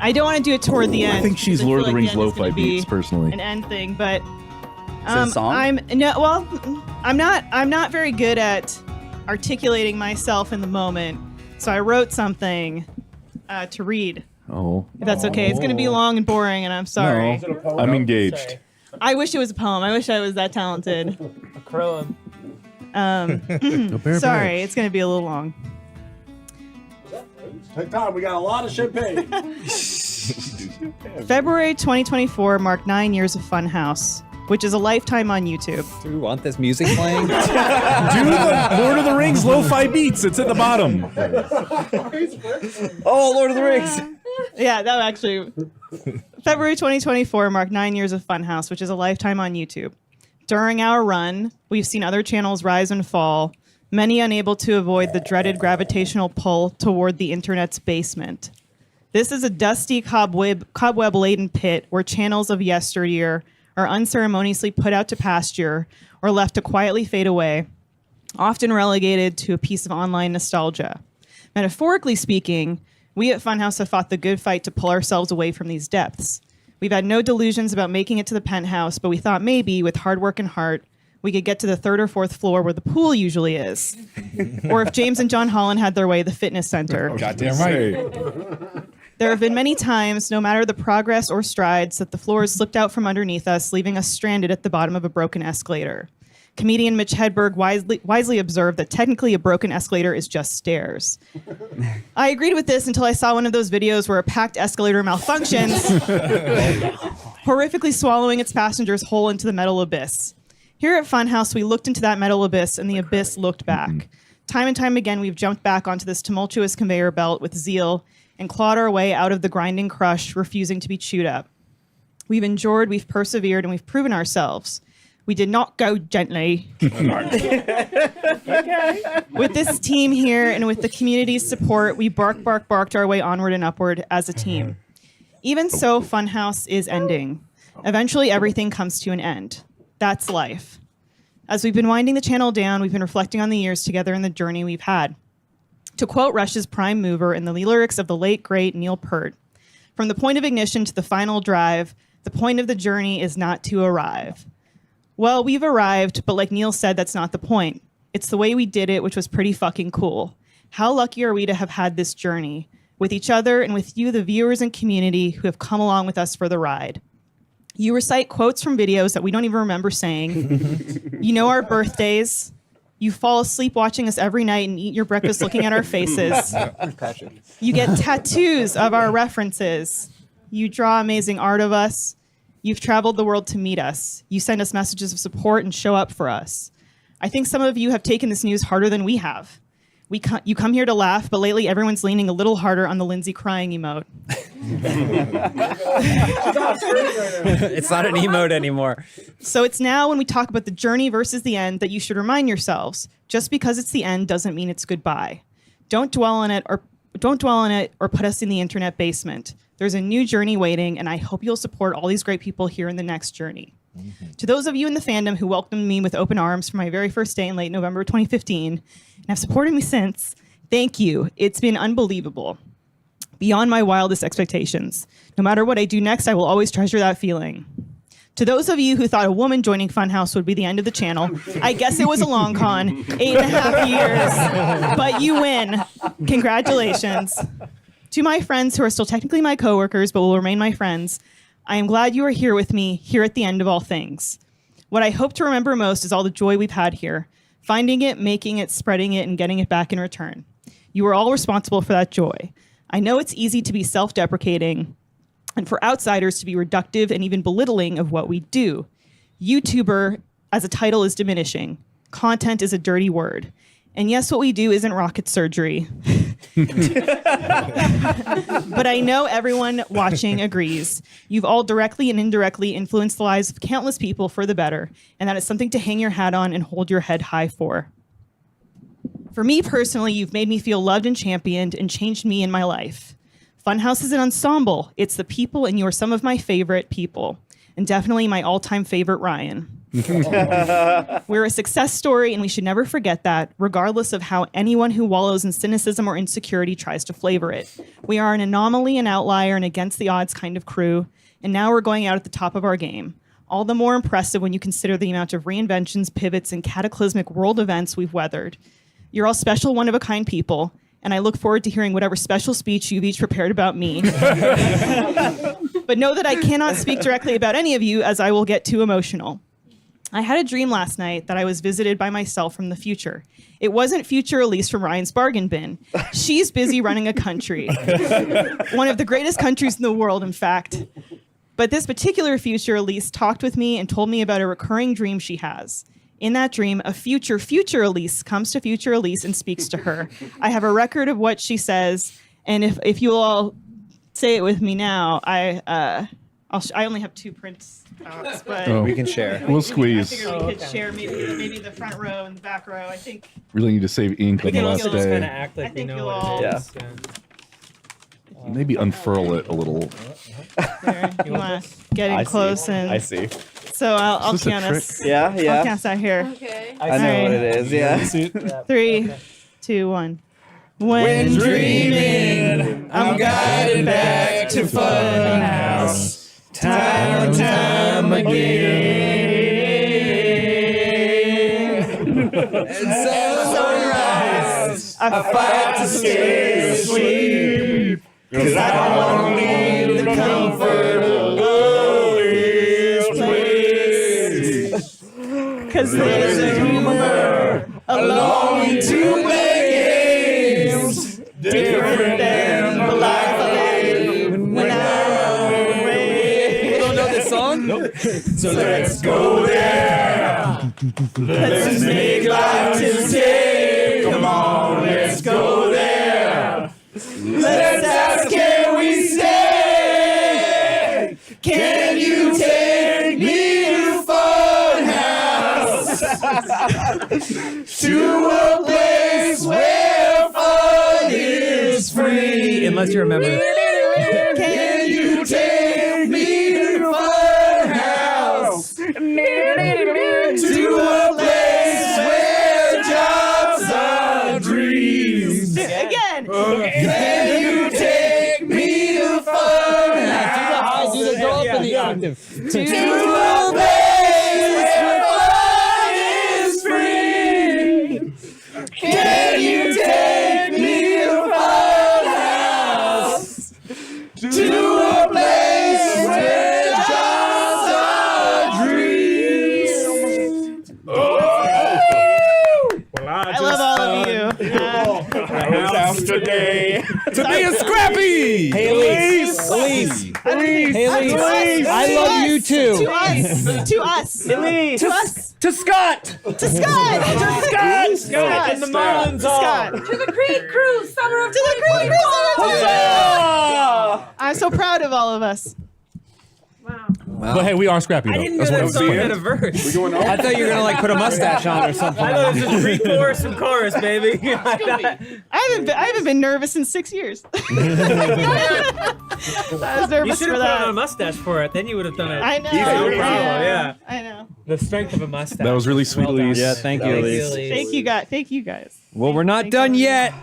I don't want to do it toward the end. I think she's Lord of the Rings lo-fi beats, be personally. an end thing, but Is it a song? I'm not very good at articulating myself in the moment. So I wrote something to read. Oh. If that's okay. It's going to be long and boring, and I'm sorry. No, I'm engaged. Sorry. I wish it was a poem. I wish I was that talented. Acrylic. Sorry, it's going to be a little long. Take time. We got a lot of champagne. February 2024 marked 9 years of Funhaus, which is a lifetime on YouTube. Do we want this music playing? Do the Lord of the Rings lo-fi beats. It's at the bottom. Oh, Lord of the Rings. Yeah, that actually... February 2024 marked 9 years of Funhaus, which is a lifetime on YouTube. During our run, we've seen other channels rise and fall, many unable to avoid the dreaded gravitational pull toward the internet's basement. This is a dusty, cobweb-laden pit where channels of yesteryear are unceremoniously put out to pasture or left to quietly fade away, often relegated to a piece of online nostalgia. Metaphorically speaking, we at Funhaus have fought the good fight to pull ourselves away from these depths. We've had no delusions about making it to the penthouse, but we thought maybe, with hard work and heart, we could get to the third or fourth floor where the pool usually is. Or if James and John Holland had their way, the fitness center. Goddamn right. There have been many times, no matter the progress or strides, that the floors slipped out from underneath us, leaving us stranded at the bottom of a broken escalator. Comedian Mitch Hedberg wisely observed that technically a broken escalator is just stairs. I agreed with this until I saw one of those videos where a packed escalator malfunctions, horrifically swallowing its passengers whole into the metal abyss. Here at Funhaus, we looked into that metal abyss, and the abyss looked back. Time and time again, we've jumped back onto this tumultuous conveyor belt with zeal and clawed our way out of the grinding crush, refusing to be chewed up. We've endured, we've persevered, and we've proven ourselves. We did not go gently. With this team here and with the community's support, we barked our way onward and upward as a team. Even so, Funhaus is ending. Eventually, everything comes to an end. That's life. As we've been winding the channel down, we've been reflecting on the years together and the journey we've had. To quote Rush's prime mover in the lyrics of the late, great Neil Peart, from the point of ignition to the final drive, the point of the journey is not to arrive. Well, we've arrived, but like Neil said, that's not the point. It's the way we did it, which was pretty fucking cool. How lucky are we to have had this journey with each other and with you, the viewers and community who have come along with us for the ride. You recite quotes from videos that we don't even remember saying. You know our birthdays. You fall asleep watching us every night and eat your breakfast looking at our faces. You get tattoos of our references. You draw amazing art of us. You've traveled the world to meet us. You send us messages of support and show up for us. I think some of you have taken this news harder than we have. You come here to laugh, but lately everyone's leaning a little harder on the Lindsay crying emote. It's not an emote anymore. So it's now when we talk about the journey versus the end that you should remind yourselves, just because it's the end doesn't mean it's goodbye. Don't dwell on it or put us in the internet basement. There's a new journey waiting, and I hope you'll support all these great people here in the next journey. Mm-hmm. To those of you in the fandom who welcomed me with open arms from my very first day in late November 2015 and have supported me since, thank you. It's been unbelievable. Beyond my wildest expectations. No matter what I do next, I will always treasure that feeling. To those of you who thought a woman joining Funhaus would be the end of the channel, I guess it was a long con, 8.5 years, but you win. Congratulations. To my friends who are still technically my coworkers but will remain my friends, I am glad you are here with me, here at the end of all things. What I hope to remember most is all the joy we've had here, finding it, making it, spreading it, and getting it back in return. You are all responsible for that joy. I know it's easy to be self-deprecating and for outsiders to be reductive and even belittling of what we do. YouTuber as a title is diminishing. Content is a dirty word. And yes, what we do isn't rocket surgery. But I know everyone watching agrees. You've all directly and indirectly influenced the lives of countless people for the better, and that is something to hang your hat on and hold your head high for. For me personally, you've made me feel loved and championed and changed me in my life. Funhaus is an ensemble. It's the people, and you are some of my favorite people, and definitely my all-time favorite Ryan. We're a success story, and we should never forget that, regardless of how anyone who wallows in cynicism or insecurity tries to flavor it. We are an anomaly, an outlier, and against the odds kind of crew, and now we're going out at the top of our game. All the more impressive when you consider the amount of reinventions, pivots, and cataclysmic world events we've weathered. You're all special, one-of-a-kind people, and I look forward to hearing whatever special speech you've each prepared about me. But know that I cannot speak directly about any of you, as I will get too emotional. I had a dream last night that I was visited by myself from the future. It wasn't future Elyse from Ryan's Bargain Bin. She's busy running a country. One of the greatest countries in the world, in fact. But this particular future Elyse talked with me and told me about a recurring dream she has. In that dream, a future Elyse comes to future Elyse and speaks to her. I have a record of what she says, and if you all say it with me now, I only have 2 prints outs, but We can share. We'll I squeeze. figured we could share maybe the front row and the back row. I think Really need to save ink on the can last also Just kind of day. act I like we think know you'll what all- it is. Maybe unfurl it a little. there, you want to get in close and I see. so I'll Is this a count trick? us. Yeah, I'll yeah. count us out here. Okay. I know what it is. Yeah. 3, 2, 1. When dreaming, I'm guided back to Funhaus, time and time again. And sunrise, I fight to stay asleep, 'cause I don't want to leave the comfort of this place. 'Cause there's a humor, a longing to play games, different than the life I live when I'm away. You don't know this song? So let's go there. Let's make life today. Come on, let's go there. Let's ask, can we stay? Can you take me to Funhaus? To a place where fun is free. Unless you remember. Can you take me to Funhaus? To a place where jobs are dreams. Again. Can you take me to Funhaus? Go up in the octave. To a place where fun is free. Can you take me to Funhaus? To a place where jobs are dreams. I love all of you. Today. To be a scrappy! Hey, Elyse. Hey, Elyse. I love you too. To us. To us. Elyse. To us. To Scott. To Scott. To Scott. In the Marlins Scott. To the Creek Cruise, summer of To the Creek 2021. I'm so proud of all of us. Wow. But hey, we are scrappy though. I didn't know That's what that I'm song had a saying. verse. Going on? I thought you were gonna like put a mustache on or something. I thought it was just pre-chorus and chorus, baby. I haven't been nervous in 6 years. I was You nervous should for have put on a that. mustache for it. Then you would have done it. I know. No problem. Yeah. I know. The strength of a mustache. That was really sweet, Well done. Elyse. Yeah, thank you, Thank you, Elyse. Elyse. Thank you guys. Thank you guys. Well, we're not Thank done you. yet.